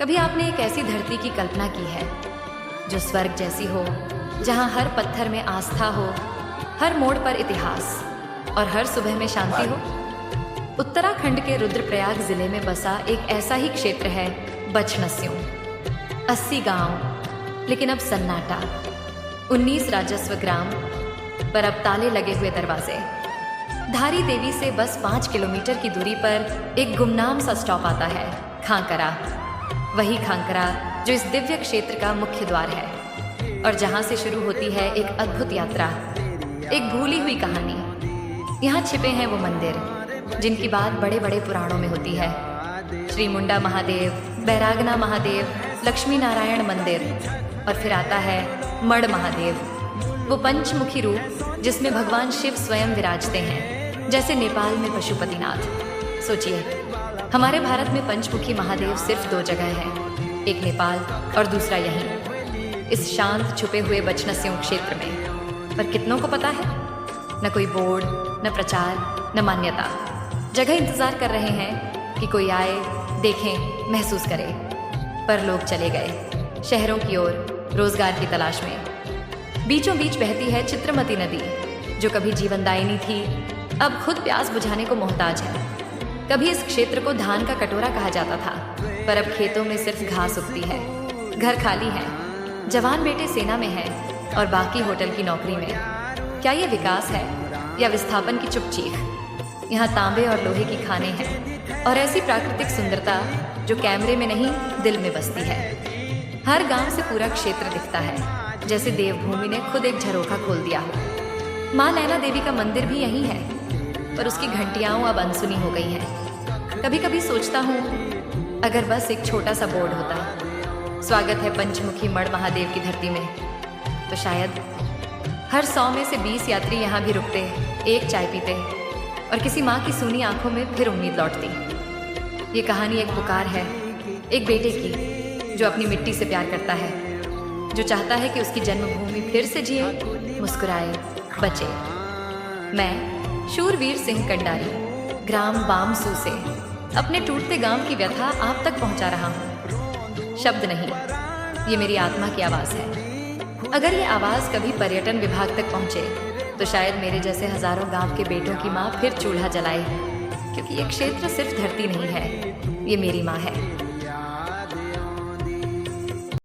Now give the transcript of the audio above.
कभी आपने एक ऐसी धरती की कल्पना की है जो स्वर्ग जैसी हो, जहां हर पत्थर में आस्था हो, हर मोड़ पर इतिहास और हर सुबह में शांति हो? उत्तराखंड के रुद्रप्रयाग जिले में बसा एक ऐसा ही क्षेत्र है बछनस्यों। 80 गांव, लेकिन अब सन्नाटा। 19 राजस्व ग्राम, पर अब ताले लगे हुए दरवाजे। धारी देवी से बस 5 किलोमीटर की दूरी पर एक गुमनाम सा स्टॉप आता है, खांकरा। वही खांकरा जो इस दिव्य क्षेत्र का मुख्य द्वार है और जहां से शुरू होती है एक अद्भुत यात्रा, एक भूली हुई कहानी। यहाँ छिपे हैं वो मंदिर जिनकी बात बड़े बड़े पुराणों में होती है। श्री मुंडा महादेव, बैरागना महादेव, लक्ष्मी नारायण मंदिर, और फिर आता है मड़ महादेव, वो पंचमुखी रूप जिसमें भगवान शिव स्वयं विराजते हैं, जैसे नेपाल में पशुपतिनाथ। सोचिए, हमारे भारत में पंचमुखी महादेव सिर्फ 2 जगह हैं, एक नेपाल और दूसरा यहीं इस शांत छुपे हुए बछनस्यों क्षेत्र में। पर कितनों को पता है? न कोई बोर्ड, न प्रचार, न मान्यता। जगह इंतजार कर रहे हैं कि कोई आए, देखें, महसूस करे। पर लोग चले गए शहरों की ओर, रोजगार की तलाश में। बीचों बीच बहती है चित्रमती नदी, जो कभी जीवनदायिनी थी, अब खुद प्यास बुझाने को मोहताज है। कभी इस क्षेत्र को धान का कटोरा कहा जाता था, पर अब खेतों में सिर्फ घास उगती है। घर खाली है, जवान बेटे सेना में हैं और बाकी होटल की नौकरी में। क्या ये विकास है या विस्थापन की चुप चीख? यहाँ तांबे और लोहे की खाने हैं और ऐसी प्राकृतिक सुंदरता जो कैमरे में नहीं, दिल में बसती है। हर गांव से पूरा क्षेत्र दिखता है, जैसे देवभूमि ने खुद एक झरोखा खोल दिया हो। माँ नैना देवी का मंदिर भी यहीं है, पर उसकी घंटियां अब अनसुनी हो गई हैं। कभी कभी सोचता हूँ, अगर बस एक छोटा सा बोर्ड होता, स्वागत है पंचमुखी मड़ महादेव की धरती में, तो शायद हर 100 में से 20 यात्री यहाँ भी रुकते, एक चाय पीते और किसी माँ की सूनी आंखों में फिर उम्मीद लौटती। ये कहानी एक पुकार है, एक बेटे की जो अपनी मिट्टी से प्यार करता है, जो चाहता है कि उसकी जन्मभूमि फिर से जिए, मुस्कुराए, बचे। मैं शूरवीर सिंह कंडारी, ग्राम बामसू से अपने टूटते गांव की व्यथा आप तक पहुंचा रहा हूं। शब्द नहीं, ये मेरी आत्मा की आवाज़ है। अगर ये आवाज़ कभी पर्यटन विभाग तक पहुंचे, तो शायद मेरे जैसे हजारों गांव के बेटों की माँ फिर चूल्हा जलाए, क्योंकि ये क्षेत्र सिर्फ धरती नहीं है, ये मेरी माँ है।